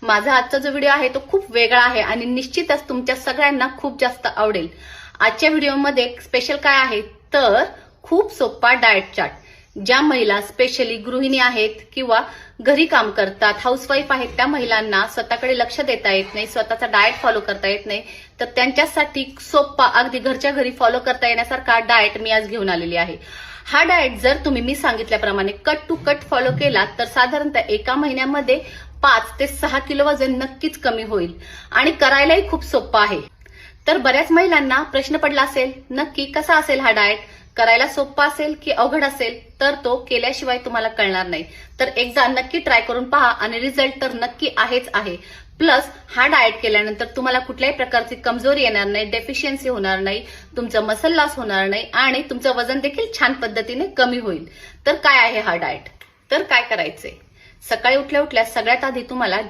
माझा आजचा जो व्हिडिओ आहे तो खूप वेगळा आहे आणि निश्चितच तुमच्या सगळ्यांना खूप जास्त आवडेल। आजच्या व्हिडिओमध्ये स्पेशल काय आहे तर खूप सोपा डाएट चार्ट। ज्या महिला स्पेशली गृहिणी आहेत किंवा घरी काम करतात, हाऊसवाईफ आहेत, त्या महिलांना स्वतःकडे लक्ष देता येत नाही, स्वतःचा डाएट फॉलो करता येत नाही, तर त्यांच्यासाठी सोपा अगदी घरच्या घरी फॉलो करता येण्यासारखा डाएट मी आज घेऊन आलेली आहे। हा डाएट जर तुम्ही मी सांगितल्याप्रमाणे कट टू कट फॉलो केला तर साधारणतः एका महिन्यामध्ये 5 ते 6 किलो वजन नक्कीच कमी होईल आणि करायलाही खूप सोपं आहे। तर बऱ्याच महिलांना प्रश्न पडला असेल नक्की कसा असेल हा डाएट, करायला सोपा असेल की अवघड असेल, तर तो केल्याशिवाय तुम्हाला कळणार नाही। तर एकदा नक्की ट्राय करून पहा आणि रिझल्ट तर नक्की आहेच आहे। प्लस हा डाएट केल्यानंतर तुम्हाला कुठल्याही प्रकारची कमजोरी येणार नाही, डेफिशियन्सी होणार नाही, तुमचं मसल लॉस होणार नाही आणि तुमचं वजन देखील छान पद्धतीने कमी होईल। तर काय आहे हा डाएट, तर काय करायचंय, सकाळी उठल्या उठल्या सगळ्यात आधी तुम्हाला